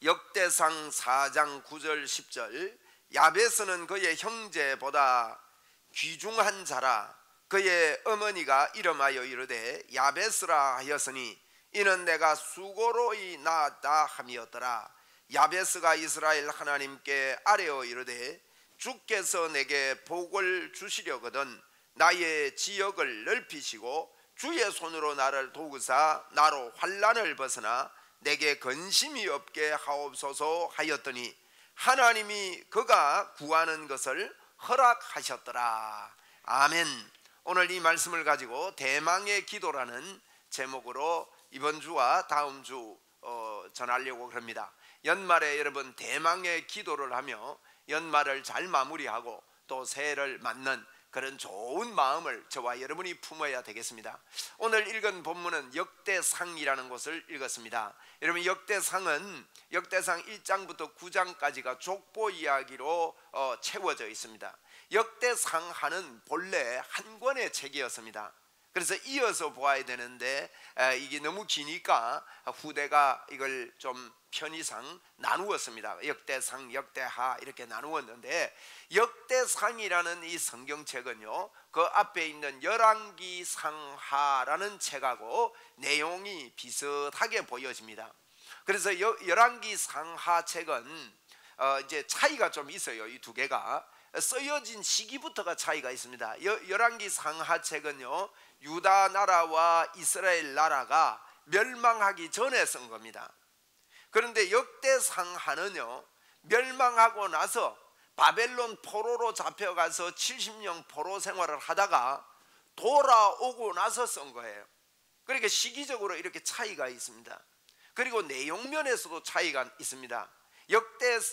역대상 4장 9절 10절 야베스는 그의 형제보다 귀중한 자라. 그의 어머니가 이름하여 이르되 야베스라 하였으니 이는 내가 수고로이 낳았다 함이었더라. 야베스가 이스라엘 하나님께 아뢰어 이르되 주께서 내게 복을 주시려거든 나의 지역을 넓히시고 주의 손으로 나를 도우사 나로 환난을 벗어나 내게 근심이 없게 하옵소서 하였더니 하나님이 그가 구하는 것을 허락하셨더라. 아멘. 오늘 이 말씀을 가지고 대망의 기도라는 제목으로 이번 주와 다음 주 전하려고 합니다. 연말에 여러분 대망의 기도를 하며 연말을 잘 마무리하고 또 새해를 맞는 그런 좋은 마음을 저와 여러분이 품어야 되겠습니다. 오늘 읽은 본문은 역대상이라는 것을 읽었습니다. 여러분 역대상은 역대상 1장부터 9장까지가 족보 이야기로 채워져 있습니다. 역대상하는 본래 한 권의 책이었습니다. 그래서 이어서 보아야 되는데 이게 너무 기니까 후대가 이걸 좀 편의상 나누었습니다. 역대상, 역대하 이렇게 나누었는데 역대상이라는 이 성경책은요 그 앞에 있는 열왕기상하라는 책하고 내용이 비슷하게 보여집니다. 그래서 열왕기상하 책은 이제 차이가 좀 있어요. 이 두 개가 쓰여진 시기부터가 차이가 있습니다. 열왕기상하 책은요 유다 나라와 이스라엘 나라가 멸망하기 전에 쓴 겁니다. 그런데 역대상하는요 멸망하고 나서 바벨론 포로로 잡혀가서 70년 포로 생활을 하다가 돌아오고 나서 쓴 거예요. 그러니까 시기적으로 이렇게 차이가 있습니다. 그리고 내용면에서도 차이가 있습니다.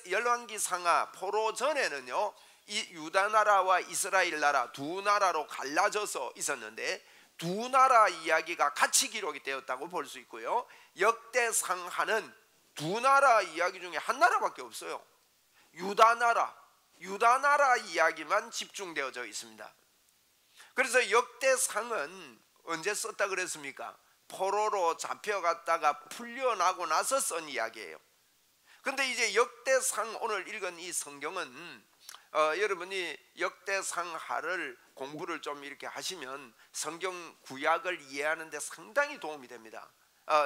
열왕기상하 포로 전에는요 이 유다 나라와 이스라엘 나라 두 나라로 갈라져서 있었는데 두 나라 이야기가 같이 기록이 되었다고 볼 수 있고요. 역대상하는 두 나라 이야기 중에 한 나라밖에 없어요. 유다 나라 이야기만 집중되어져 있습니다. 그래서 역대상은 언제 썼다 그랬습니까? 포로로 잡혀갔다가 풀려나고 나서 쓴 이야기예요. 그런데 이제 역대상 오늘 읽은 이 성경은 여러분이 역대상하를 공부를 좀 이렇게 하시면 성경 구약을 이해하는 데 상당히 도움이 됩니다.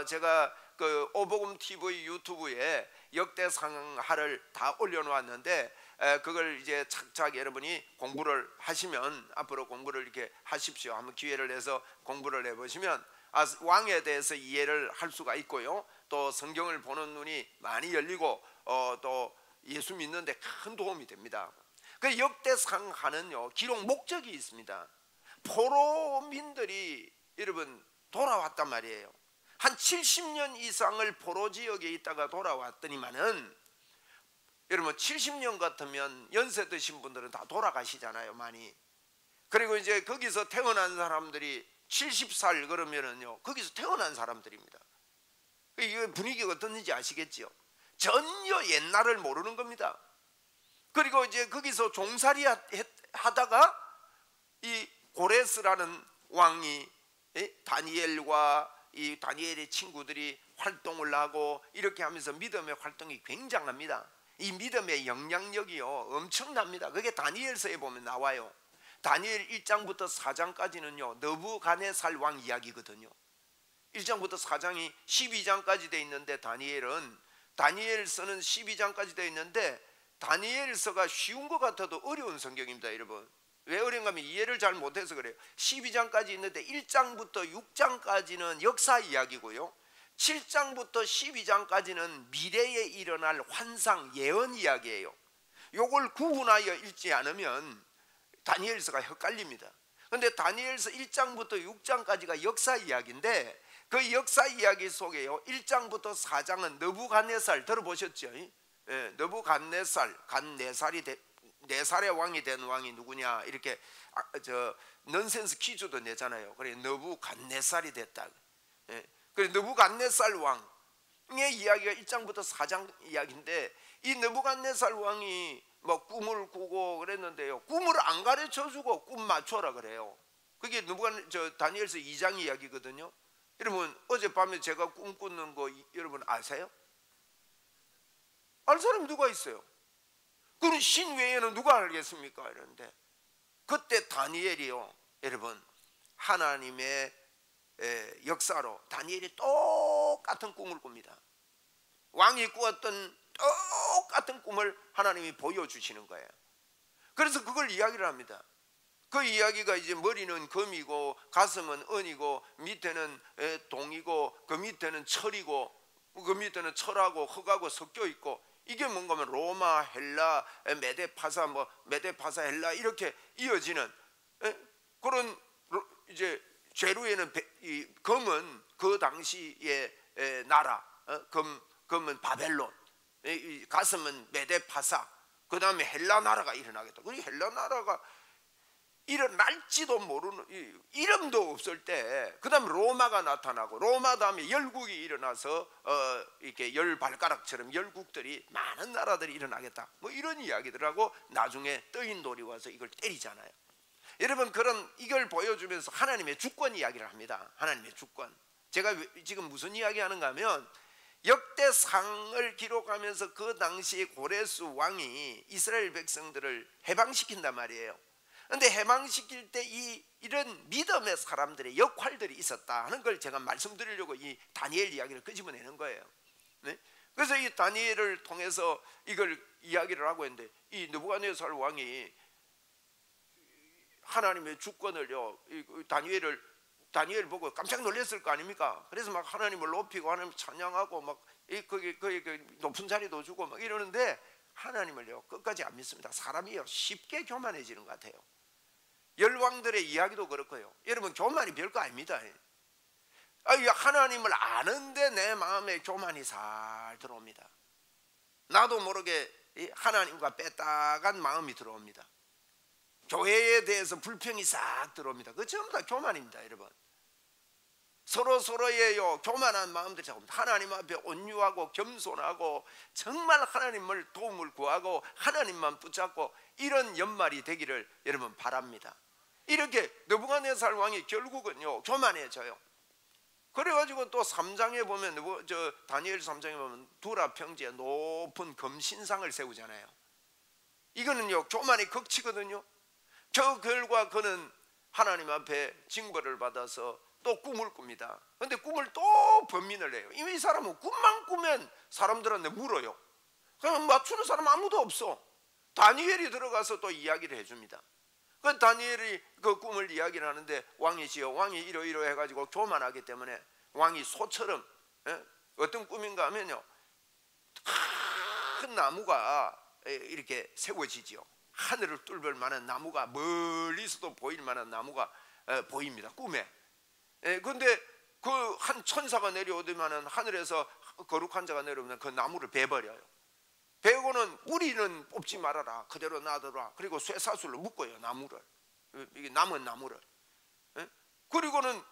제가 그 오복음 TV 유튜브에 역대상하를 다 올려놓았는데 그걸 이제 착착 여러분이 공부를 하시면 앞으로 공부를 이렇게 하십시오. 한번 기회를 내서 공부를 해보시면 왕에 대해서 이해를 할 수가 있고요. 또 성경을 보는 눈이 많이 열리고 또 예수 믿는 데 큰 도움이 됩니다. 그 역대상하는요 기록 목적이 있습니다. 포로민들이 여러분 돌아왔단 말이에요. 한 70년 이상을 포로 지역에 있다가 돌아왔더니만은 여러분 70년 같으면 연세 드신 분들은 다 돌아가시잖아요 많이. 그리고 이제 거기서 태어난 사람들이 70살 그러면은요 거기서 태어난 사람들입니다. 이게 분위기가 어떤지 아시겠죠? 전혀 옛날을 모르는 겁니다. 그리고 이제 거기서 종살이 하다가 이 고레스라는 왕이 다니엘과 이 다니엘의 친구들이 활동을 하고 이렇게 하면서 믿음의 활동이 굉장합니다. 이 믿음의 영향력이요 엄청납니다. 그게 다니엘서에 보면 나와요. 다니엘 1장부터 4장까지는요 느부갓네살 왕 이야기거든요. 1장부터 4장이 12장까지 돼 있는데 다니엘서는 12장까지 돼 있는데 다니엘서가 쉬운 것 같아도 어려운 성경입니다. 여러분 왜 어려운가 하면 이해를 잘 못해서 그래요. 12장까지 있는데 1장부터 6장까지는 역사 이야기고요 7장부터 12장까지는 미래에 일어날 환상 예언 이야기예요. 요걸 구분하여 읽지 않으면 다니엘서가 헷갈립니다. 그런데 다니엘서 1장부터 6장까지가 역사 이야기인데 그 역사 이야기 속에요 1장부터 4장은 느부갓네살 들어보셨죠? 느부갓네살 네 살의 왕이 된 왕이 누구냐 이렇게 넌센스 퀴즈도 내잖아요. 그래 느부갓네살이 됐다. 그래 느부갓네살 왕의 이야기가 1장부터 4장 이야기인데 이 느부갓네살 왕이 뭐 꿈을 꾸고 그랬는데요 꿈을 안 가르쳐주고 꿈 맞춰라 그래요. 그게 다니엘서 2장 이야기거든요. 여러분 어젯밤에 제가 꿈 꾸는 거 여러분 아세요? 알 사람이 누가 있어요? 그는 신 외에는 누가 알겠습니까? 이러는데 그때 다니엘이요, 여러분, 하나님의 역사로 다니엘이 똑같은 꿈을 꿉니다. 왕이 꾸었던 똑같은 꿈을 하나님이 보여주시는 거예요. 그래서 그걸 이야기를 합니다. 그 이야기가 이제 머리는 금이고 가슴은 은이고 밑에는 동이고 그 밑에는 철이고 그 밑에는 철하고 흙하고 섞여 있고, 이게 뭔가 하면 로마, 헬라, 메데파사, 뭐 메데파사, 헬라 이렇게 이어지는 그런 이제 재료에는 이 금은 그 당시의 나라, 금은 바벨론, 가슴은 메데파사, 그 다음에 헬라 나라가 일어나겠다. 그리고 헬라 나라가 일어날지도 모르는, 이름도 없을 때 그 다음에 로마가 나타나고, 로마 다음에 열국이 일어나서 이렇게 열 발가락처럼 열국들이, 많은 나라들이 일어나겠다, 뭐 이런 이야기들하고 나중에 떠인 돌이 와서 이걸 때리잖아요. 여러분, 그런 이걸 보여주면서 하나님의 주권 이야기를 합니다. 하나님의 주권. 제가 지금 무슨 이야기 하는가 하면, 역대상을 기록하면서 그 당시에 고레스 왕이 이스라엘 백성들을 해방시킨단 말이에요. 그런데 해방시킬 때 이런 믿음의 사람들의 역할들이 있었다 하는 걸 제가 말씀드리려고 이 다니엘 이야기를 끄집어내는 거예요. 네? 그래서 이 다니엘을 통해서 이걸 이야기를 하고 있는데, 이 느부갓네살 왕이 하나님의 주권을요, 다니엘 보고 깜짝 놀랐을 거 아닙니까? 그래서 막 하나님을 높이고 하나님 찬양하고 막 거기 높은 자리도 주고 막 이러는데, 하나님을요 끝까지 안 믿습니다. 사람이요 쉽게 교만해지는 것 같아요. 열왕들의 이야기도 그렇고요. 여러분, 교만이 별거 아닙니다. 하나님을 아는데 내 마음에 교만이 살 들어옵니다. 나도 모르게 하나님과 빼딱한 마음이 들어옵니다. 교회에 대해서 불평이 싹 들어옵니다. 그거 전부 다 교만입니다. 여러분, 서로의 교만한 마음들이 하나님 앞에 온유하고 겸손하고 정말 하나님을 도움을 구하고 하나님만 붙잡고 이런 연말이 되기를 여러분 바랍니다. 이렇게 느부갓네살 왕이 결국은요 교만해져요. 그래가지고 또 3장에 보면, 다니엘 3장에 보면 두라 평지에 높은 금신상을 세우잖아요. 이거는요 교만의 극치거든요. 저 결과 그는 하나님 앞에 징벌을 받아서 또 꿈을 꿉니다. 그런데 꿈을 또 번민을 해요. 이 사람은 꿈만 꾸면 사람들한테 물어요. 그럼 맞추는 사람 아무도 없어. 다니엘이 들어가서 또 이야기를 해줍니다. 그 다니엘이 그 꿈을 이야기를 하는데, 왕이 이러이러 해가지고 교만하기 때문에 왕이 소처럼, 어떤 꿈인가 하면요, 큰 나무가 이렇게 세워지지요. 하늘을 뚫을 만한 나무가, 멀리서도 보일 만한 나무가 보입니다, 꿈에. 그런데 그 한 천사가 내려오더만은 하늘에서 거룩한 자가 내려오면 그 나무를 베버려요. 베고는 뿌리는 뽑지 말아라, 그대로 놔둬라. 그리고 쇠사슬로 묶어요, 나무를, 이게 남은 나무를. 그리고는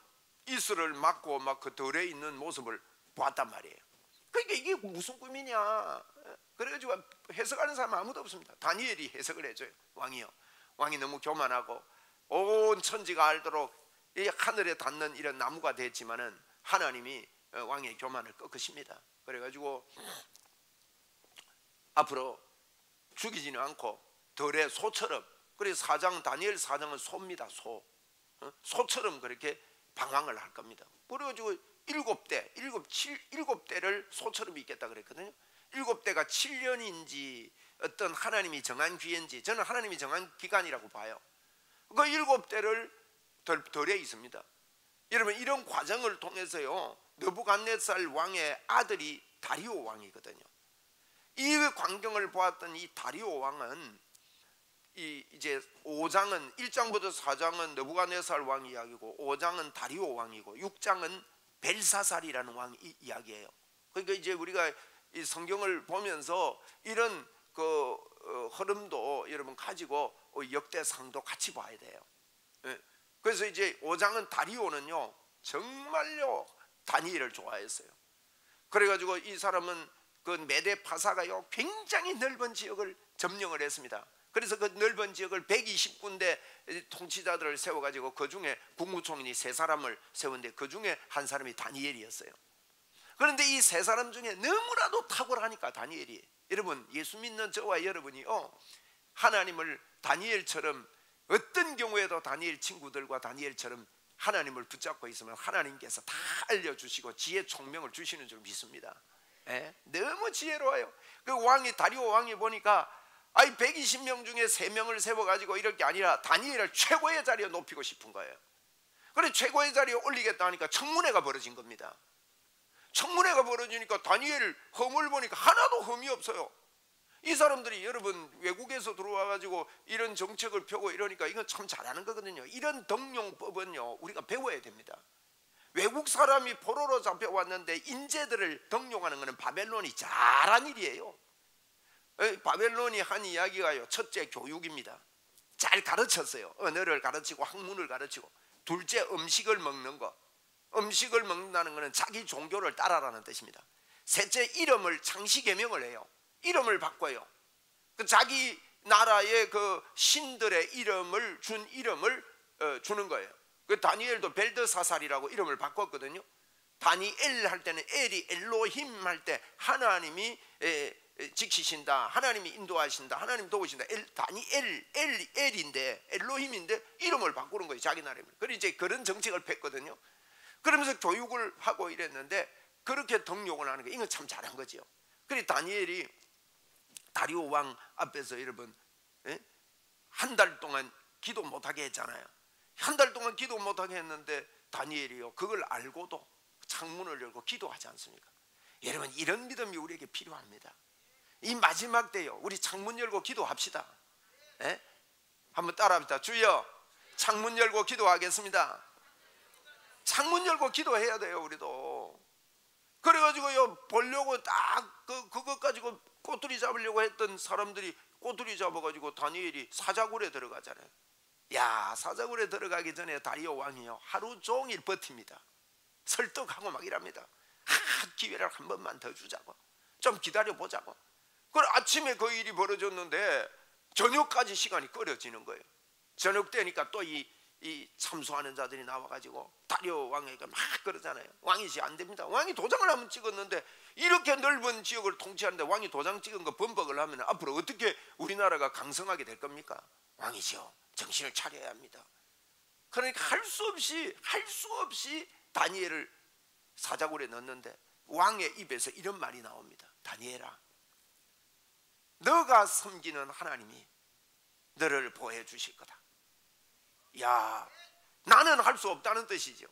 이슬을 막고 막 그 덜에 있는 모습을 보았단 말이에요. 그러니까 이게 무슨 꿈이냐? 그래가지고 해석하는 사람 아무도 없습니다. 다니엘이 해석을 해줘요. 왕이 너무 교만하고 온 천지가 알도록 이 하늘에 닿는 이런 나무가 됐지만은 하나님이 왕의 교만을 꺾으십니다. 그래가지고 앞으로 죽이지는 않고 덜의 소처럼, 그래서 다니엘 4장은 소입니다. 소처럼 그렇게 방황을 할 겁니다. 그래가지고 7대를 소처럼 있겠다 그랬거든요. 7대가 7년인지 어떤 하나님이 정한 기회인지, 저는 하나님이 정한 기간이라고 봐요. 그 7대를 덜에 있습니다. 여러분, 이런 과정을 통해서요 느부갓네살 왕의 아들이 다리오 왕이거든요. 이 광경을 보았던 이 다리오 왕은 이제 5장은 1장부터 4장은 느부갓네살 왕 이야기고, 5장은 다리오 왕이고, 6장은 벨사살이라는 왕 이야기예요. 그러니까 이제 우리가 이 성경을 보면서 이런 그 흐름도 여러분 가지고 역대상도 같이 봐야 돼요. 그래서 이제 5장은 다리오는요 정말요 다니엘을 좋아했어요. 그래가지고 이 사람은 그 메데파사가요 굉장히 넓은 지역을 점령을 했습니다. 그래서 그 넓은 지역을 120군데 통치자들을 세워가지고 그 중에 국무총리 3사람을 세웠는데 그 중에 한 사람이 다니엘이었어요. 그런데 이 세 사람 중에 너무나도 탁월하니까 다니엘이, 여러분 예수 믿는 저와 여러분이요, 하나님을 다니엘처럼, 어떤 경우에도 다니엘 친구들과 다니엘처럼 하나님을 붙잡고 있으면 하나님께서 다 알려주시고 지혜 총명을 주시는 줄 믿습니다. 예? 너무 지혜로워요. 그 왕이, 다리오 왕이 보니까 120명 중에 3명을 세워가지고 이럴 게 아니라 다니엘을 최고의 자리에 높이고 싶은 거예요. 그래 최고의 자리에 올리겠다 하니까 청문회가 벌어진 겁니다. 청문회가 벌어지니까 다니엘 험을 보니까 하나도 험이 없어요. 이 사람들이, 여러분 외국에서 들어와가지고 이런 정책을 펴고 이러니까 이건 참 잘하는 거거든요. 이런 덕용법은요 우리가 배워야 됩니다. 외국 사람이 포로로 잡혀왔는데 인재들을 덕용하는 것은 바벨론이 잘한 일이에요. 바벨론이 한 이야기가요, 첫째 교육입니다. 잘 가르쳤어요. 언어를 가르치고 학문을 가르치고, 둘째 음식을 먹는 거, 음식을 먹는다는 것은 자기 종교를 따라라는 뜻입니다. 셋째 이름을, 창시개명을 해요. 이름을 바꿔요. 그 자기 나라의 그 신들의 이름을 주는 거예요. 그 다니엘도 벨드사살이라고 이름을 바꿨거든요. 다니엘 할 때는 엘이 엘로힘 할 때 하나님이 지키신다, 하나님이 인도하신다, 하나님 도우신다. 엘인데 엘로힘인데 이름을 바꾸는 거예요, 자기 나라 이름을. 그래서 이제 그런 정책을 폈거든요. 그러면서 교육을 하고 이랬는데 그렇게 덕용을 하는 게, 이건 참 잘한 거죠. 그래서 다니엘이 다리오 왕 앞에서 여러분 한 달 동안 기도 못하게 했잖아요. 한 달 동안 기도 못하게 했는데 다니엘이요 그걸 알고도 창문을 열고 기도하지 않습니까? 여러분 이런 믿음이 우리에게 필요합니다. 이 마지막 때요 우리 창문 열고 기도합시다. 한번 따라합시다. 주여 창문 열고 기도하겠습니다. 창문 열고 기도해야 돼요. 우리도 그래가지고요 보려고 딱 그것 가지고 꼬투리 잡으려고 했던 사람들이 꼬투리 잡아가지고 다니엘이 사자굴에 들어가잖아요. 야, 사자굴에 들어가기 전에 다리오 왕이요 하루 종일 버팁니다. 설득하고 막 이랍니다. 기회를 한 번만 더 주자고, 좀 기다려보자고. 그래 아침에 그 일이 벌어졌는데 저녁까지 시간이 끌어지는 거예요. 저녁 때니까 또 이 참수하는 자들이 나와가지고 다리오 왕에게 막 그러잖아요. 왕이 안 됩니다. 왕이 도장을 한번 찍었는데, 이렇게 넓은 지역을 통치하는데 왕이 도장 찍은 거 범벅을 하면 앞으로 어떻게 우리나라가 강성하게 될 겁니까? 왕이죠, 정신을 차려야 합니다. 그러니까 할 수 없이 다니엘을 사자굴에 넣었는데 왕의 입에서 이런 말이 나옵니다. 다니엘아, 너가 섬기는 하나님이 너를 보호해 주실 거다. 야, 나는 할 수 없다는 뜻이죠.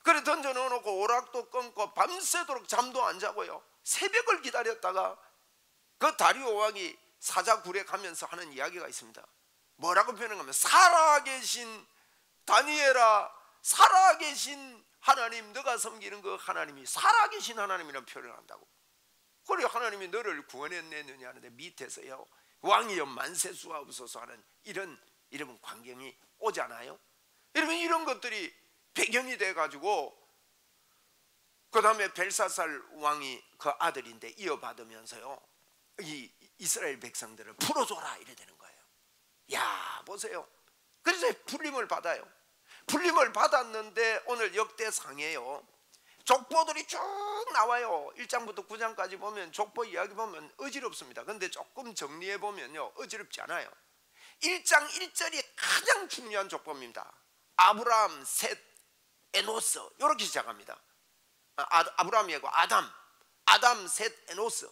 그래 던져 넣어놓고 오락도 끊고 밤새도록 잠도 안 자고요 새벽을 기다렸다가 그 다리오 왕이 사자굴에 가면서 하는 이야기가 있습니다. 뭐라고 표현하면, 살아계신 다니엘아, 살아계신 하나님, 너가 섬기는 그 하나님이 살아계신 하나님이라는 표현을 한다고. 그래 하나님이 너를 구원했느냐 하는데 밑에서요 왕이여 만세수하옵소서 하는 이런 광경이 오잖아요. 여러분 이런 것들이 배경이 돼가지고 그 다음에 벨사살 왕이 그 아들인데 이어받으면서요 이 이스라엘 백성들을 풀어줘라 이래 되는 거예요. 야 보세요. 그래서 불림을 받아요. 불림을 받았는데 오늘 역대상에요 족보들이 쭉 나와요. 1장부터 9장까지 보면 족보 이야기 보면 어지럽습니다. 근데 조금 정리해 보면요 어지럽지 않아요. 1장 1절이 가장 중요한 족보입니다. 아브라함, 셋, 에노스 이렇게 시작합니다. 아브라함이 아니고 아담, 셋, 에노스.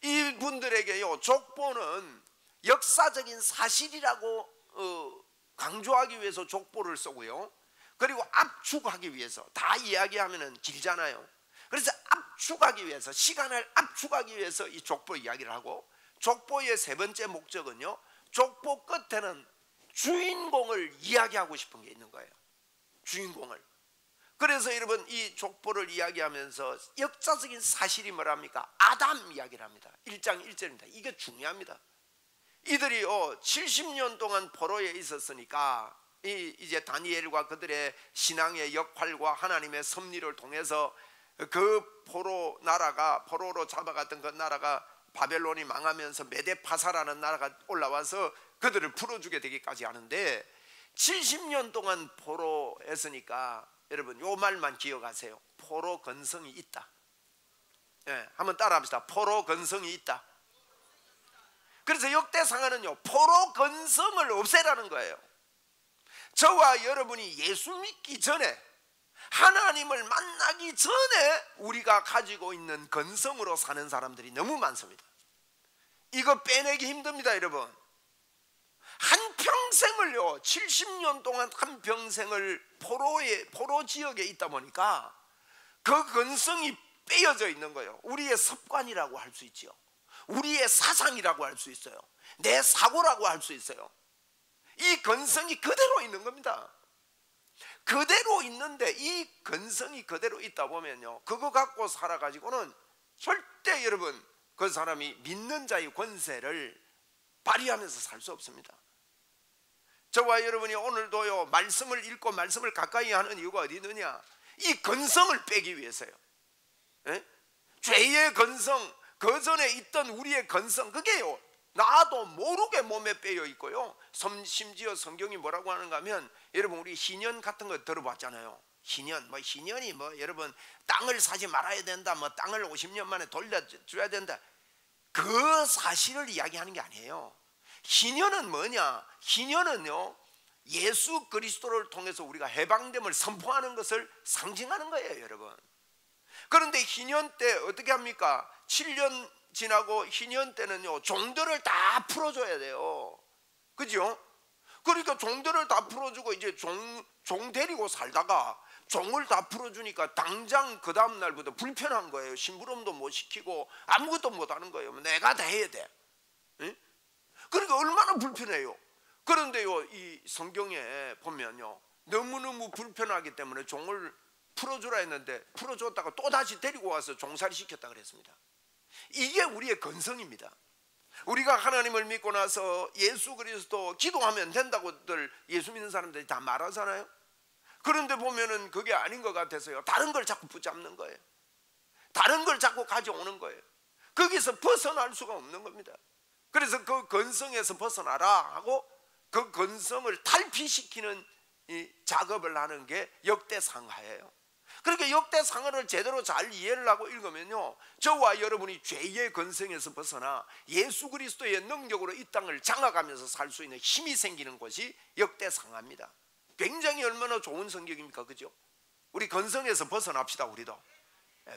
이분들에게요 족보는 역사적인 사실이라고 강조하기 위해서 족보를 쓰고요, 그리고 압축하기 위해서, 다 이야기하면 길잖아요. 그래서 압축하기 위해서, 시간을 압축하기 위해서 이 족보 이야기를 하고, 족보의 세 번째 목적은요 족보 끝에는 주인공을 이야기하고 싶은 게 있는 거예요. 주인공을. 그래서 여러분 이 족보를 이야기하면서 역사적인 사실이 뭐랍니까? 아담 이야기를 합니다. 1장 1절입니다. 이게 중요합니다. 이들이 70년 동안 포로에 있었으니까 이제 다니엘과 그들의 신앙의 역할과 하나님의 섭리를 통해서 그 포로로 잡아갔던 그 나라가 바벨론이 망하면서 메데파사라는 나라가 올라와서 그들을 풀어주게 되기까지 하는데, 70년 동안 포로했으니까 여러분 요 말만 기억하세요. 포로 근성이 있다. 예, 한번 따라합시다. 포로 근성이 있다. 그래서 역대상하는요, 포로 근성을 없애라는 거예요. 저와 여러분이 예수 믿기 전에, 하나님을 만나기 전에 우리가 가지고 있는 근성으로 사는 사람들이 너무 많습니다. 이거 빼내기 힘듭니다, 여러분. 한평생을요, 70년 동안 한평생을 포로 지역에 있다 보니까 그 근성이 빼어져 있는 거예요. 우리의 습관이라고 할 수 있죠. 우리의 사상이라고 할 수 있어요. 내 사고라고 할 수 있어요. 이 근성이 그대로 있는 겁니다. 그대로 있는데 이 근성이 그대로 있다 보면요, 그거 갖고 살아가지고는 절대 여러분 그 사람이 믿는 자의 권세를 발휘하면서 살 수 없습니다. 저와 여러분이 오늘도요, 말씀을 읽고 말씀을 가까이 하는 이유가 어디 있느냐? 이 근성을 빼기 위해서요. 예? 죄의 근성, 그 전에 있던 우리의 근성, 그게요, 나도 모르게 몸에 빼여 있고요. 심지어 성경이 뭐라고 하는가 하면, 여러분 우리 희년 같은 거 들어봤잖아요. 희년이 여러분 땅을 사지 말아야 된다, 땅을 50년 만에 돌려줘야 된다, 그 사실을 이야기하는 게 아니에요. 희년은 뭐냐? 희년은요, 예수 그리스도를 통해서 우리가 해방됨을 선포하는 것을 상징하는 거예요, 여러분. 그런데 희년 때 어떻게 합니까? 7년 지나고 희년 때는요, 종들을 다 풀어줘야 돼요. 그죠? 그러니까 종들을 다 풀어주고 이제 종 데리고 살다가 종을 다 풀어주니까 당장 그 다음 날부터 불편한 거예요. 심부름도 못 시키고 아무것도 못 하는 거예요. 내가 다 해야 돼. 응? 그러니까 얼마나 불편해요. 그런데요, 이 성경에 보면요, 너무너무 불편하기 때문에 종을 풀어주라 했는데 풀어줬다가 또 다시 데리고 와서 종살이 시켰다 그랬습니다. 이게 우리의 근성입니다. 우리가 하나님을 믿고 나서 예수 그리스도 기도하면 된다고들 예수 믿는 사람들이 다 말하잖아요. 그런데 보면은 그게 아닌 것 같아서요, 다른 걸 자꾸 붙잡는 거예요. 다른 걸 자꾸 가져오는 거예요. 거기서 벗어날 수가 없는 겁니다. 그래서 그 근성에서 벗어나라 하고 그 근성을 탈피시키는 이 작업을 하는 게 역대상하예요. 그렇게 역대상하를 제대로 잘 이해를 하고 읽으면요, 저와 여러분이 죄의 근성에서 벗어나 예수 그리스도의 능력으로 이 땅을 장악하면서 살 수 있는 힘이 생기는 것이 역대상하입니다. 굉장히 얼마나 좋은 성격입니까? 그죠? 우리 근성에서 벗어납시다. 우리도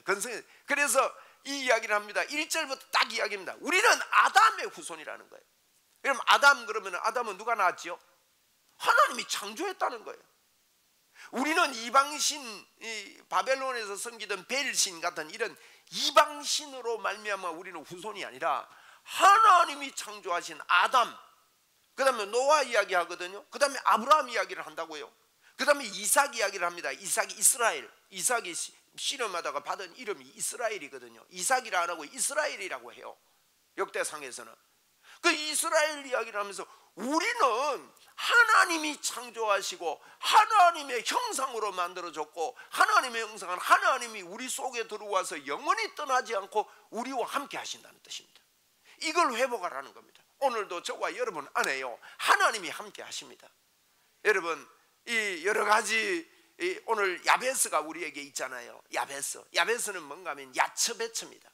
근성에. 그래서 이 이야기를 합니다. 1절부터 딱 이야기입니다. 우리는 아담의 후손이라는 거예요. 그럼 아담, 그러면 아담은 누가 낳았지요? 하나님이 창조했다는 거예요. 우리는 이방신, 바벨론에서 섬기던 벨신 같은 이런 이방신으로 말미암아 우리는 후손이 아니라 하나님이 창조하신 아담, 그 다음에 노아 이야기 하거든요. 그 다음에 아브라함 이야기를 한다고요. 그 다음에 이삭 이야기를 합니다. 이삭이 이스라엘, 이삭이 씨름하다가 받은 이름이 이스라엘이거든요. 이삭이라 안 하고 이스라엘이라고 해요, 역대상에서는. 그 이스라엘 이야기를 하면서 우리는 하나님이 창조하시고 하나님의 형상으로 만들어졌고, 하나님의 형상은 하나님이 우리 속에 들어와서 영원히 떠나지 않고 우리와 함께 하신다는 뜻입니다. 이걸 회복하라는 겁니다. 오늘도 저와 여러분 안에요, 하나님이 함께 하십니다. 여러분, 이 여러 가지, 오늘 야베스가 우리에게 있잖아요. 야베스는 뭔가 하면 야처베처입니다.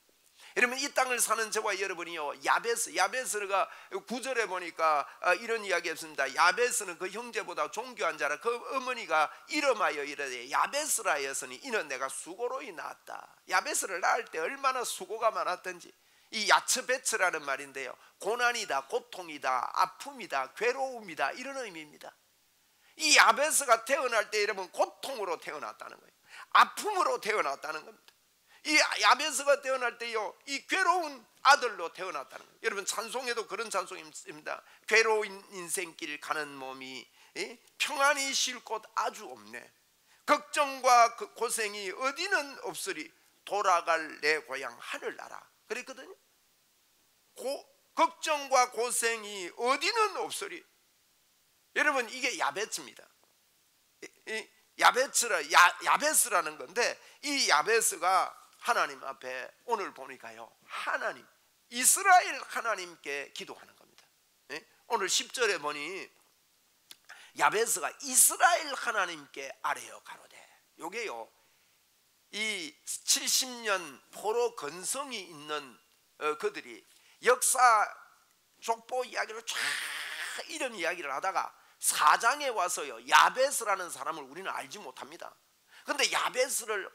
여러분, 이 땅을 사는 저와 여러분이요, 야베스가 9절에 보니까 이런 이야기 했습니다. 야베스는 그 형제보다 존귀한 자라. 그 어머니가 이름하여 이르되 야베스라 하였으니 이는 내가 수고로 낳았다. 야베스를 낳을 때 얼마나 수고가 많았던지. 이 야처베처라는 말인데요, 고난이다, 고통이다, 아픔이다, 괴로움이다, 이런 의미입니다. 이 야베스가 태어날 때 여러분 고통으로 태어났다는 거예요. 아픔으로 태어났다는 겁니다. 이 야베스가 태어날 때요, 이 괴로운 아들로 태어났다는 거예요. 여러분, 찬송에도 그런 찬송이 있습니다. 괴로운 인생길 가는 몸이 평안히 쉴 곳 아주 없네. 걱정과 그 고생이 어디는 없으리 돌아갈 내 고향 하늘나라 그랬거든요. 걱정과 고생이 어디는 없으리. 여러분, 이게 야베스입니다. 야베스라는 건데, 이 야베스가 하나님 앞에 오늘 보니까요, 하나님, 이스라엘 하나님께 기도하는 겁니다. 오늘 10절에 보니 야베스가 이스라엘 하나님께 아뢰어 가로되, 요게요, 이 70년 포로 건성이 있는 그들이 역사 족보 이야기를 쫙 이런 이야기를 하다가 4장에 와서요, 야베스라는 사람을 우리는 알지 못합니다. 그런데 야베스를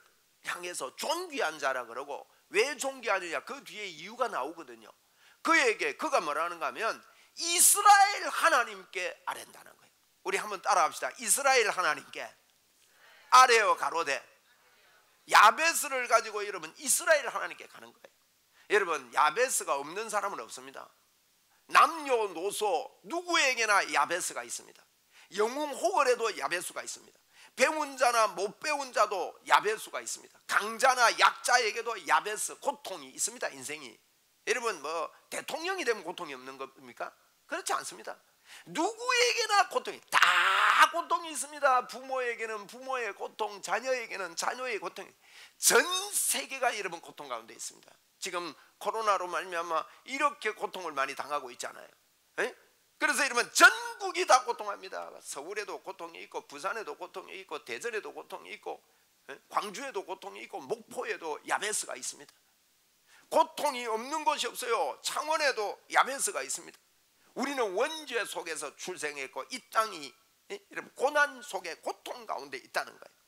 향해서 존귀한 자라 그러고, 왜 존귀하느냐, 그 뒤에 이유가 나오거든요. 그에게 그가 뭐라는가 하면 이스라엘 하나님께 아랜다는 거예요. 우리 한번 따라합시다. 이스라엘 하나님께 아래요 가로되. 야베스를 가지고 여러분 이스라엘 하나님께 가는 거예요. 여러분, 야베스가 없는 사람은 없습니다. 남녀노소 누구에게나 야베스가 있습니다. 영웅 호걸에도 야베스가 있습니다. 배운 자나 못 배운 자도 야베스가 있습니다. 강자나 약자에게도 야베스, 고통이 있습니다. 인생이. 여러분, 뭐 대통령이 되면 고통이 없는 겁니까? 그렇지 않습니다. 누구에게나 고통이, 다 고통이 있습니다. 부모에게는 부모의 고통, 자녀에게는 자녀의 고통이, 전 세계가 여러분 고통 가운데 있습니다. 지금 코로나로 말미암아 이렇게 고통을 많이 당하고 있잖아요. 에? 그래서 여러분, 전국이 다 고통합니다. 서울에도 고통이 있고, 부산에도 고통이 있고, 대전에도 고통이 있고, 광주에도 고통이 있고, 목포에도 야베스가 있습니다. 고통이 없는 곳이 없어요. 창원에도 야베스가 있습니다. 우리는 원죄 속에서 출생했고, 이 땅이 여러분 고난 속에 고통 가운데 있다는 거예요.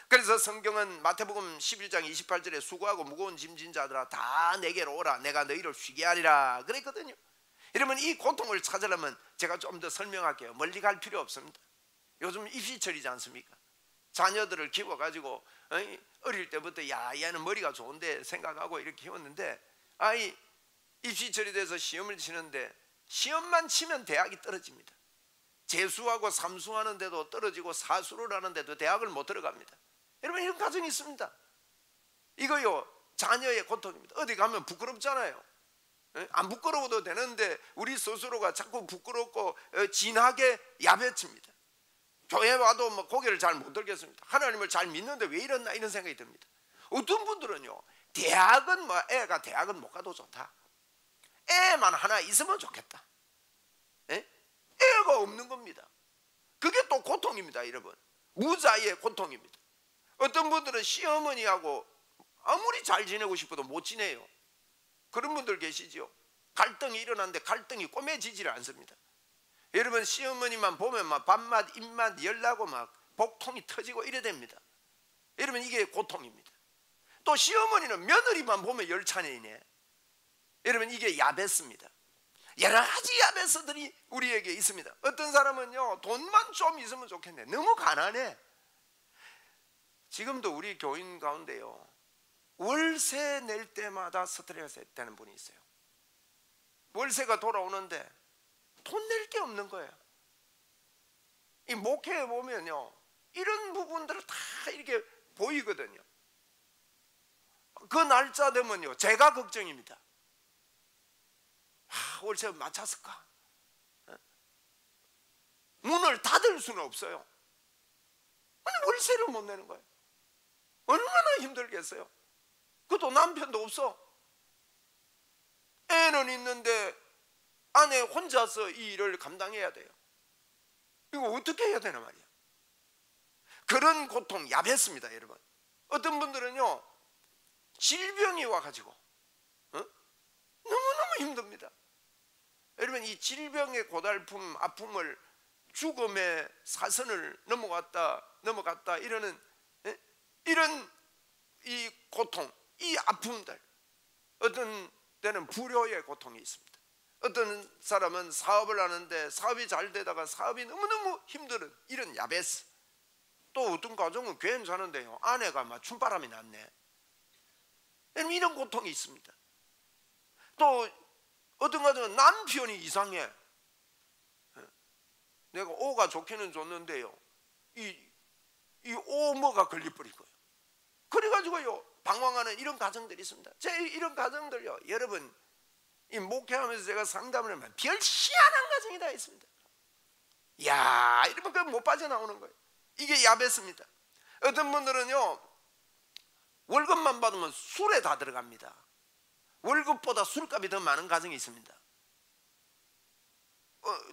그래서 성경은 마태복음 11장 28절에 수고하고 무거운 짐진 자들아 다 내게로 오라, 내가 너희를 쉬게 하리라 그랬거든요. 여러분, 이 고통을 찾으려면 제가 좀 더 설명할게요. 멀리 갈 필요 없습니다. 요즘 입시철이지 않습니까? 자녀들을 키워가지고 어릴 때부터 야, 얘는 머리가 좋은데 생각하고 이렇게 키웠는데, 아이 입시철이 돼서 시험을 치는데 시험만 치면 대학이 떨어집니다. 재수하고 삼수하는데도 떨어지고 사수를 하는데도 대학을 못 들어갑니다. 여러분, 이런 가정이 있습니다. 이거요, 자녀의 고통입니다. 어디 가면 부끄럽잖아요. 안 부끄러워도 되는데 우리 스스로가 자꾸 부끄럽고 진하게 야베칩니다. 교회 와도 뭐 고개를 잘 못 들겠습니다. 하나님을 잘 믿는데 왜 이랬나, 이런 생각이 듭니다. 어떤 분들은요, 대학은 뭐 애가 대학은 못 가도 좋다, 애만 하나 있으면 좋겠다. 애가 없는 겁니다. 그게 또 고통입니다. 여러분, 무자의 고통입니다. 어떤 분들은 시어머니하고 아무리 잘 지내고 싶어도 못 지내요. 그런 분들 계시죠. 갈등이 일어났는데 갈등이 꼬매지지를 않습니다. 여러분, 시어머니만 보면 막 밥맛 입맛 열나고 막 복통이 터지고 이래 됩니다. 여러분, 이게 고통입니다. 또 시어머니는 며느리만 보면 열차내네. 여러분, 이게 야베스입니다. 여러 가지 야베스들이 우리에게 있습니다. 어떤 사람은요, 돈만 좀 있으면 좋겠네, 너무 가난해. 지금도 우리 교인 가운데요, 월세 낼 때마다 스트레스 되는 분이 있어요. 월세가 돌아오는데 돈 낼 게 없는 거예요. 이 목회에 보면요, 이런 부분들을 다 이렇게 보이거든요. 그 날짜 되면요, 제가 걱정입니다. 월세 맞췄을까? 문을 닫을 수는 없어요. 아니, 월세를 못 내는 거예요. 얼마나 힘들겠어요. 그것도 남편도 없어. 애는 있는데 아내 혼자서 이 일을 감당해야 돼요. 이거 어떻게 해야 되나 말이야. 그런 고통 야베스입니다. 여러분, 어떤 분들은요, 질병이 와가지고 너무너무 힘듭니다. 여러분, 이 질병의 고달픔, 아픔을, 죽음의 사선을 넘어갔다 이러는 이런 이 고통, 이 아픔들, 어떤 때는 불효의 고통이 있습니다. 어떤 사람은 사업을 하는데 사업이 잘 되다가 사업이 너무너무 힘든 이런 야베스. 또 어떤 가정은 괜찮은데요, 아내가 막 춤바람이 났네. 이런 고통이 있습니다. 또 어떤 가정은 남편이 이상해. 내가 오가 좋기는 좋는데요, 이 오모가 걸려버린 거예요. 그래가지고요, 방황하는 이런 가정들이 있습니다. 제 이런 가정들요, 여러분, 이 목회하면서 제가 상담을 하면 별 희한한 가정이 다 있습니다. 야, 이러면 그냥 못 빠져나오는 거예요. 이게 야베스입니다. 어떤 분들은요, 월급만 받으면 술에 다 들어갑니다. 월급보다 술값이 더 많은 가정이 있습니다.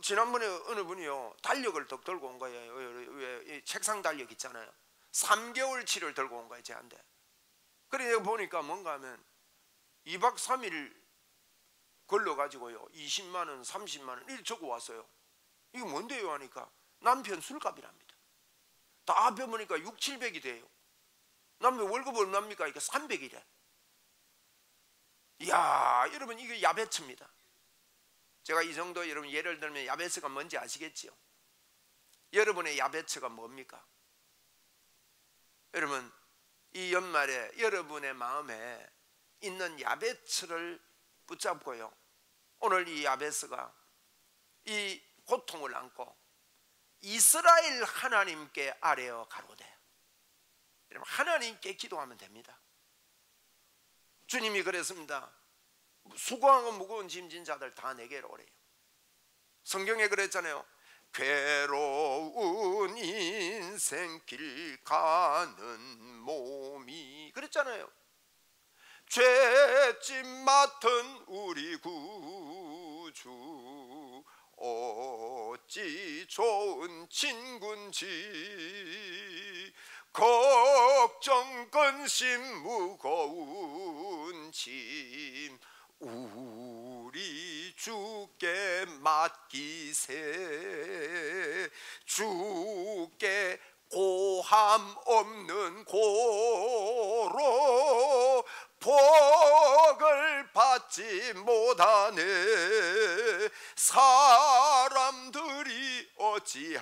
지난번에 어느 분이요, 달력을 덕 들고 온 거예요. 왜 책상 달력 있잖아요. 3개월치를 들고 온 거예요, 저한테. 그래 내가 보니까 뭔가 하면 2박 3일 걸려가지고요 20만 원, 30만 원 이렇게 적어 왔어요. 이거 뭔데요 하니까 남편 술값이랍니다. 다 합해보니까 6, 700이 돼요. 남편 월급 얼마입니까? 그러니까 300이래. 이야, 여러분 이게 야베츠입니다. 제가 이 정도 여러분 예를 들면 야베츠가 뭔지 아시겠지요? 여러분의 야베츠가 뭡니까? 여러분 이 연말에 여러분의 마음에 있는 야베츠를 붙잡고요, 오늘 이 야베스가 이 고통을 안고 이스라엘 하나님께 아뢰어 가로되, 여러분 하나님께 기도하면 됩니다. 주님이 그랬습니다. 수고하고 무거운 짐진 자들 다 내게로 오래요. 성경에 그랬잖아요. 괴로운 인생길 가는 몸이, 그랬잖아요. 죄짐 맡은 우리 구주 어찌 좋은 친군지, 걱정 근심 무거운 짐 우리 주께 맡기세. 주께 고함 없는 고로 복을 받지 못하네. 사람들이 어찌하여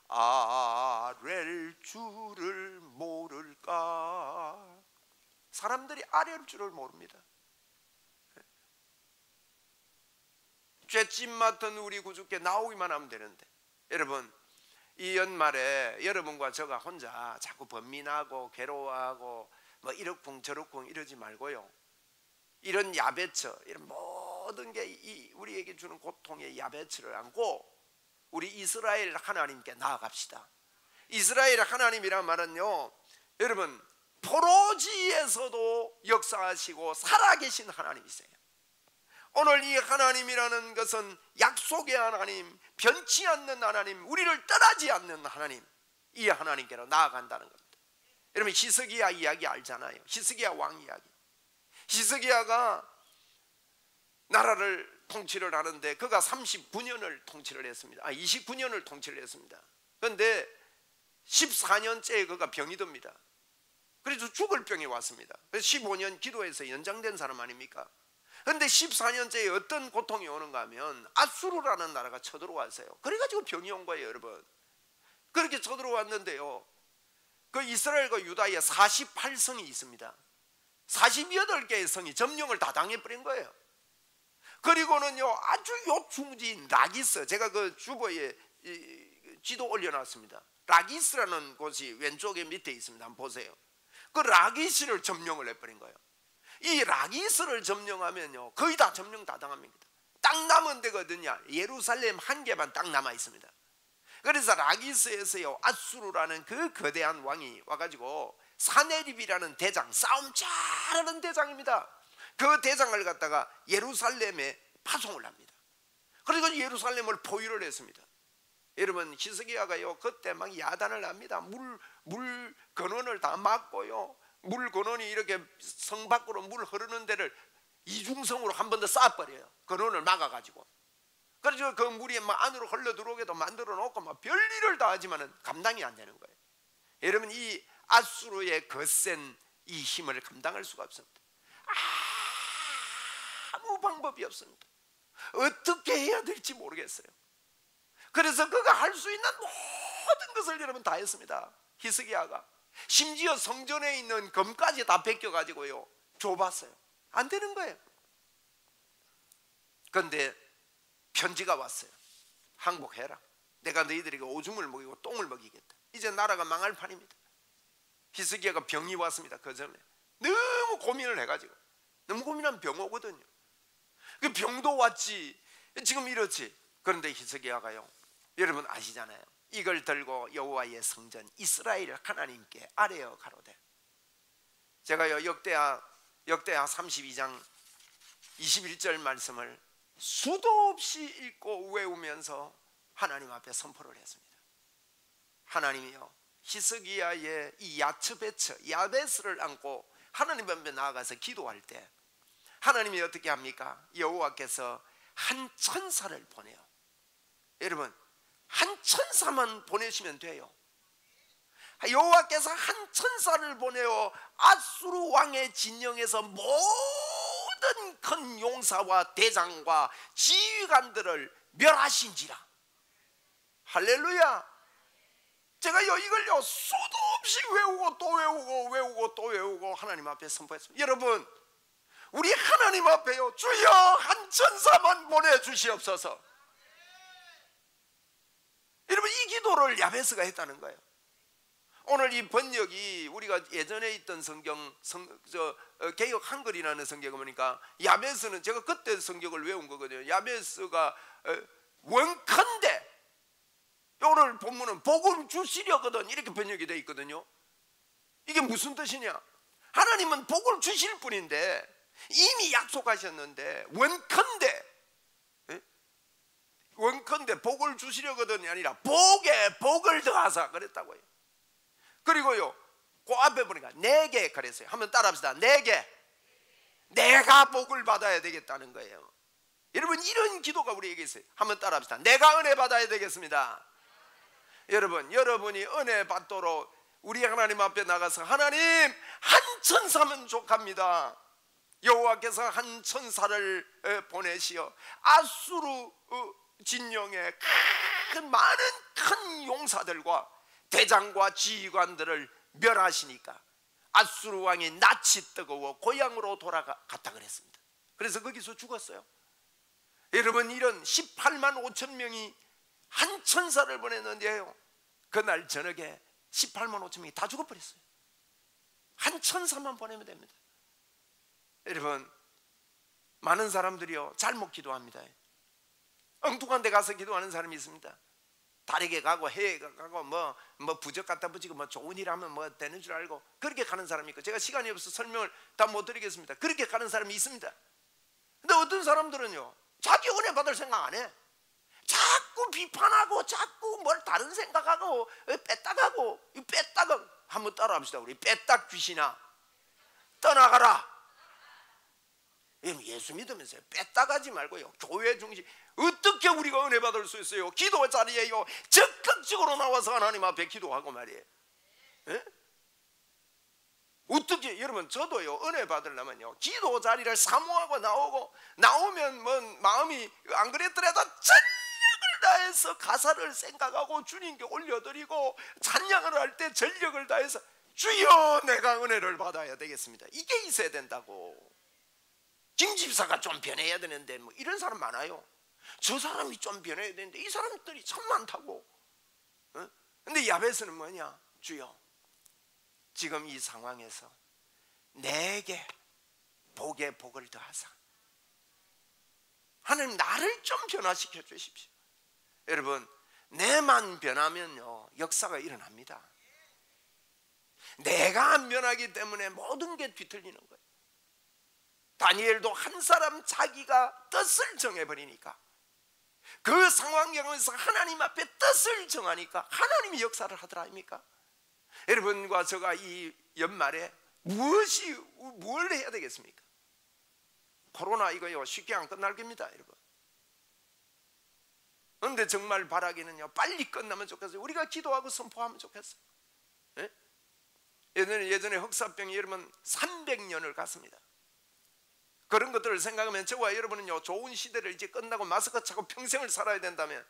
아랠 줄을 모를까? 사람들이 아랠 줄을 모릅니다. 죄짐 맡은 우리 구주께 나오기만 하면 되는데, 여러분 이 연말에 여러분과 저가 혼자 자꾸 번민하고 괴로워하고 뭐 이러쿵 저러쿵 이러지 말고요, 이런 야베처, 이런 모든 게 이 우리에게 주는 고통의 야베처를 안고 우리 이스라엘 하나님께 나아갑시다. 이스라엘 하나님이란 말은요, 여러분 포로지에서도 역사하시고 살아계신 하나님이세요. 오늘 이 하나님이라는 것은 약속의 하나님, 변치 않는 하나님, 우리를 떠나지 않는 하나님, 이 하나님께로 나아간다는 겁니다. 여러분 히스기야 이야기 알잖아요. 히스기야 왕 이야기. 히스기야가 나라를 통치를 하는데 그가 39년을 통치를 했습니다. 29년을 통치를 했습니다. 그런데 14년째에 그가 병이 듭니다. 그래서 죽을 병이 왔습니다. 그래서 15년 기도해서 연장된 사람 아닙니까? 그런데 14년째에 어떤 고통이 오는가 하면 아수르라는 나라가 쳐들어왔어요. 그래가지고 병이 온 거예요, 여러분. 그렇게 쳐들어왔는데요, 그 이스라엘과 유다에 48성이 있습니다. 48개의 성이 점령을 다 당해버린 거예요. 그리고는요 아주 요충지인 라기스, 제가 그 주보에 지도 올려놨습니다. 라기스라는 곳이 왼쪽에 밑에 있습니다. 한번 보세요. 그 라기스를 점령을 해버린 거예요. 이 라기스를 점령하면요 거의 다 점령 다 당합니다. 딱 남은 데가 어디냐, 예루살렘 한 개만 딱 남아 있습니다. 그래서 라기스에서요 아수르라는 그 거대한 왕이 와가지고 사네립이라는 대장, 싸움 잘하는 대장입니다. 그 대장을 갖다가 예루살렘에 파송을 합니다. 그리고 예루살렘을 포위를 했습니다. 여러분 히스기야가요 그때 막 야단을 합니다. 물 근원을 다 막고요, 물 근원이 이렇게 성 밖으로 물 흐르는 데를 이중성으로 한 번 더 쌓아버려요. 근원을 막아가지고. 그래서 그 물이 막 안으로 흘러 들어오게도 만들어 놓고 막 별일을 다 하지만은 감당이 안 되는 거예요. 여러분 이 아수르의 거센 이 힘을 감당할 수가 없습니다. 아무 방법이 없습니다. 어떻게 해야 될지 모르겠어요. 그래서 그가 할 수 있는 모든 것을 여러분 다 했습니다. 히스기야가 심지어 성전에 있는 금까지 다 벗겨가지고요 줘봤어요. 안 되는 거예요. 그런데 편지가 왔어요. 항복해라. 내가 너희들에게 오줌을 먹이고 똥을 먹이겠다. 이제 나라가 망할 판입니다. 히스기야가 병이 왔습니다. 그 전에 너무 고민을 해가지고, 너무 고민하면 병 오거든요. 그 병도 왔지, 지금 이렇지. 그런데 히스기야가요 여러분 아시잖아요. 이걸 들고 여호와의 성전 이스라엘 하나님께 아뢰어 가로되, 제가요 역대하 32장 21절 말씀을 수도 없이 읽고 외우면서 하나님 앞에 선포를 했습니다. 하나님이요 히스기야의 이 야츠베츠 야베스를 안고 하나님 앞에 나아가서 기도할 때 하나님이 어떻게 합니까? 여호와께서 한 천사를 보내요. 여러분, 한 천사만 보내시면 돼요. 여호와께서 한 천사를 보내어 아수르 왕의 진영에서 모든 큰 용사와 대장과 지휘관들을 멸하신지라. 할렐루야. 제가요 이걸요 수도 없이 외우고 또 외우고 외우고 또 외우고 하나님 앞에 선포했습니다. 여러분, 우리 하나님 앞에요 주여 한 천사만 보내주시옵소서. 여러분, 이 기도를 야베스가 했다는 거예요. 오늘 이 번역이 우리가 예전에 있던 성경 개역 한글이라는 성경을 보니까 야베스는 제가 그때 성경을 외운 거거든요. 야베스가 원컨대 오늘 본문은 복음 주시려거든 이렇게 번역이 되어 있거든요. 이게 무슨 뜻이냐? 하나님은 복을 주실 분인데 이미 약속하셨는데 원컨대 복을 주시려거든이 아니라 복에 복을 더하사 그랬다고요. 그리고요 그 앞에 보니까 내게 그랬어요. 한번 따라합시다. 내가 복을 받아야 되겠다는 거예요. 여러분, 이런 기도가 우리에게 있어요. 한번 따라합시다. 내가 은혜 받아야 되겠습니다. 여러분, 여러분이 은혜 받도록 우리 하나님 앞에 나가서 하나님 한 천사면 족합니다. 여호와께서 한 천사를 보내시어 아수르 진영의 많은 큰 용사들과 대장과 지휘관들을 멸하시니까 아수르 왕이 낯이 뜨거워 고향으로 돌아갔다 그랬습니다. 그래서 거기서 죽었어요. 여러분, 이런 18만 5천 명이 한 천사를 보냈는데요 그날 저녁에 18만 5천 명이 다 죽어버렸어요. 한 천사만 보내면 됩니다. 여러분, 많은 사람들이요 잘못 기도합니다. 엉뚱한 데 가서 기도하는 사람이 있습니다. 달에게 가고 해에 가고 뭐 부적 갖다 붙이고 뭐 좋은 일 하면 뭐 되는 줄 알고 그렇게 가는 사람이 있고, 제가 시간이 없어서 설명을 다 못 드리겠습니다. 그렇게 가는 사람이 있습니다. 근데 어떤 사람들은요 자기 은혜 받을 생각 안 해. 자꾸 비판하고 자꾸 뭘 다른 생각하고 뺐다가고 한번 따라합시다. 우리 뺐딱 귀신아 떠나가라. 예수 믿으면서요 뺐다가지 말고요 교회 중심. 어떻게 우리가 은혜 받을 수 있어요? 기도 자리에요 적극적으로 나와서 하나님 앞에 기도하고 말이에요. 에? 어떻게, 여러분 저도요 은혜 받으려면요 기도 자리를 사모하고 나오면 뭐 마음이 안 그랬더라도 전력을 다해서 가사를 생각하고 주님께 올려드리고 찬양을 할 때 전력을 다해서 주여 내가 은혜를 받아야 되겠습니다. 이게 있어야 된다고. 김 집사가 좀 변해야 되는데 뭐 이런 사람 많아요. 저 사람이 좀 변해야 되는데 이 사람들이 참 많다고. 근데 야베스는 뭐냐? 주여 지금 이 상황에서 내게 복에 복을 더하사 하나님 나를 좀 변화시켜 주십시오. 여러분, 내만 변하면요 역사가 일어납니다. 내가 안 변하기 때문에 모든 게 뒤틀리는 거예요. 다니엘도 한 사람 자기가 뜻을 정해버리니까 그 상황에서 하나님 앞에 뜻을 정하니까 하나님이 역사를 하더라 아닙니까? 여러분과 제가 이 연말에 뭘 해야 되겠습니까? 코로나 이거요 쉽게 안 끝날 겁니다 여러분. 그런데 정말 바라기는요 빨리 끝나면 좋겠어요. 우리가 기도하고 선포하면 좋겠어요. 예? 예전에 흑사병이 여러분 300년을 갔습니다. 그런 것들을 생각하면 저와 여러분은요 좋은 시대를 이제 끝나고 마스크 차고 평생을 살아야 된다면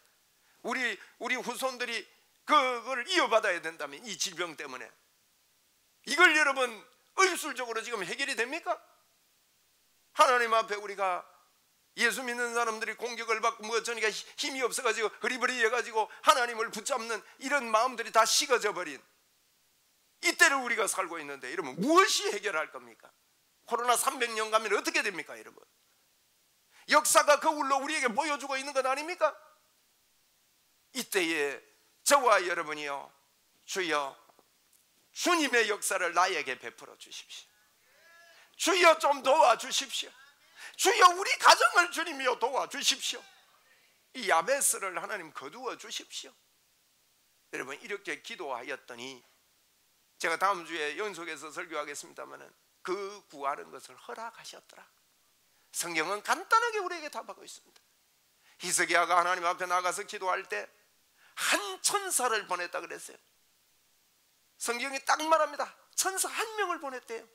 우리 후손들이 그걸 이어받아야 된다면 이 질병 때문에 이걸 여러분 의술적으로 지금 해결이 됩니까? 하나님 앞에 우리가 예수 믿는 사람들이 공격을 받고 뭐 저니까 힘이 없어가지고 흐리버리 해가지고 하나님을 붙잡는 이런 마음들이 다 식어져 버린 이때를 우리가 살고 있는데 여러분 무엇이 해결할 겁니까? 코로나 300년 가면 어떻게 됩니까 여러분? 역사가 거울로 우리에게 보여주고 있는 것 아닙니까? 이때에 저와 여러분이요 주여 주님의 역사를 나에게 베풀어 주십시오. 주여 좀 도와주십시오. 주여 우리 가정을 주님이여 도와주십시오. 이 야베스를 하나님 거두어 주십시오. 여러분 이렇게 기도하였더니 제가 다음 주에 연속해서 설교하겠습니다마는 그 구하는 것을 허락하셨더라. 성경은 간단하게 우리에게 답하고 있습니다. 히스기야가 하나님 앞에 나가서 기도할 때 한 천사를 보냈다 그랬어요. 성경이 딱 말합니다. 천사 한 명을 보냈대요.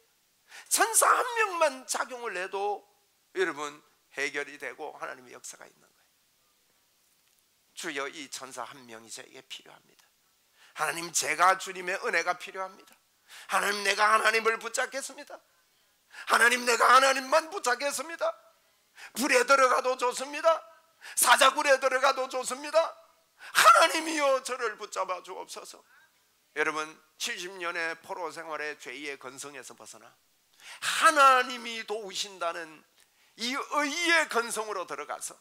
천사 한 명만 작용을 해도 여러분 해결이 되고 하나님의 역사가 있는 거예요. 주여, 이 천사 한 명이 저에게 필요합니다. 하나님, 제가 주님의 은혜가 필요합니다. 하나님, 내가 하나님을 붙잡겠습니다. 하나님, 내가 하나님만 붙잡겠습니다. 불에 들어가도 좋습니다. 사자굴에 들어가도 좋습니다. 하나님이여 저를 붙잡아 주옵소서. 여러분, 70년의 포로 생활의 죄의 건성에서 벗어나 하나님이 도우신다는 이 의의 건성으로 들어가서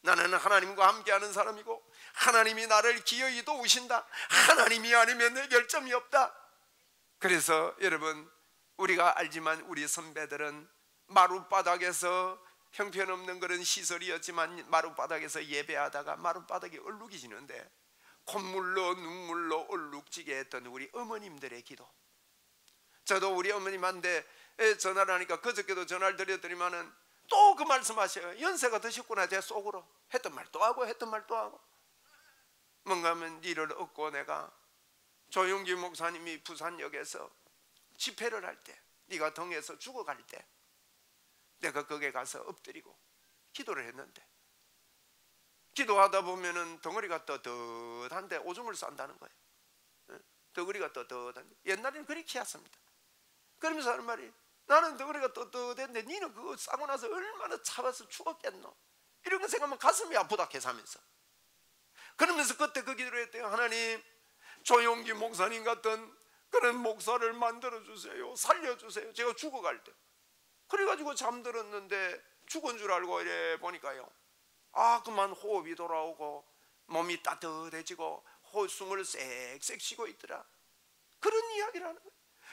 나는 하나님과 함께하는 사람이고 하나님이 나를 기어이 도우신다. 하나님이 아니면 내 결점이 없다. 그래서 여러분, 우리가 알지만 우리 선배들은 마룻바닥에서 형편없는 그런 시설이었지만 마룻바닥에서 예배하다가 마룻바닥에 얼룩이 지는데 콧물로 눈물로 얼룩지게 했던 우리 어머님들의 기도. 저도 우리 어머님한테 전화를 하니까 그저께도 전화를 드렸더니만은 또 그 말씀하셔요. 연세가 드셨구나. 제 속으로 했던 말 또 하고 했던 말 또 하고. 뭔가 하면 일을 얻고 내가 조용기 목사님이 부산역에서 집회를 할 때, 네가 등에서 죽어갈 때 내가 거기에 가서 엎드리고 기도를 했는데, 기도하다 보면은 덩어리가 떳떳한데 오줌을 싼다는 거예요. 덩어리가 떳떳한데, 옛날에는 그렇게 키웠습니다. 그러면서 하는 말이, 나는 덩어리가 떳떳했는데 니는 그거 싸고 나서 얼마나 차봐서 죽었겠노. 이런 거 생각하면 가슴이 아프다 계산하면서. 그러면서 그때 그 기도를 했대요. 하나님, 조용기 목사님 같은 그런 목사를 만들어주세요. 살려주세요. 제가 죽어갈 때. 그래가지고 잠들었는데 죽은 줄 알고 이래 보니까요, 그만 호흡이 돌아오고 몸이 따뜻해지고 숨을 쌕쌕 쉬고 있더라. 그런 이야기를 하는 거예요.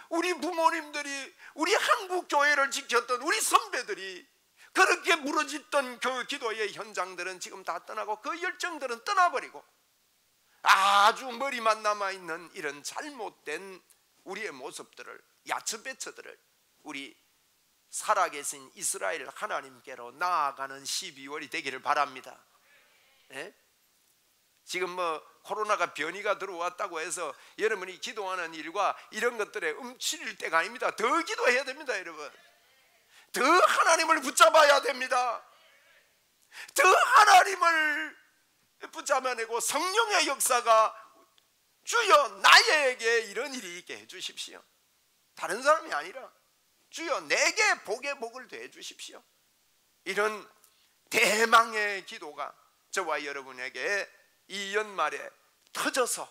우리 부모님들이, 우리 한국 교회를 지켰던 우리 선배들이 그렇게 무너졌던 그 기도의 현장들은 지금 다 떠나고 그 열정들은 떠나버리고 아주 머리만 남아있는 이런 잘못된 우리의 모습들을, 야채배처들을 우리 살아계신 이스라엘 하나님께로 나아가는 12월이 되기를 바랍니다. 예? 지금 뭐 코로나가 변이가 들어왔다고 해서 여러분이 기도하는 일과 이런 것들에 움츠릴 때가 아닙니다. 더 기도해야 됩니다. 여러분, 더 하나님을 붙잡아야 됩니다. 더 하나님을 붙잡아내고 성령의 역사가, 주여 나에게 이런 일이 있게 해주십시오. 다른 사람이 아니라 주여 내게 복의 복을 더해 주십시오. 이런 대망의 기도가 저와 여러분에게 이 연말에 터져서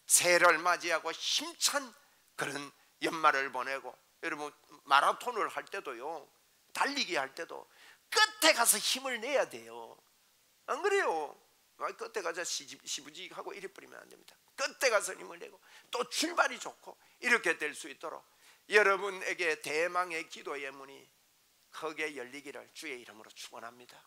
새해를 맞이하고 힘찬 그런 연말을 보내고, 여러분 마라톤을 할 때도요, 달리기 할 때도 끝에 가서 힘을 내야 돼요. 안 그래요? 끝에 가서 시부직하고 이래 버리면 안 됩니다. 끝에 가서 힘을 내고 또 출발이 좋고 이렇게 될 수 있도록 여러분에게 대망의 기도의 문이 크게 열리기를 주의 이름으로 축원합니다.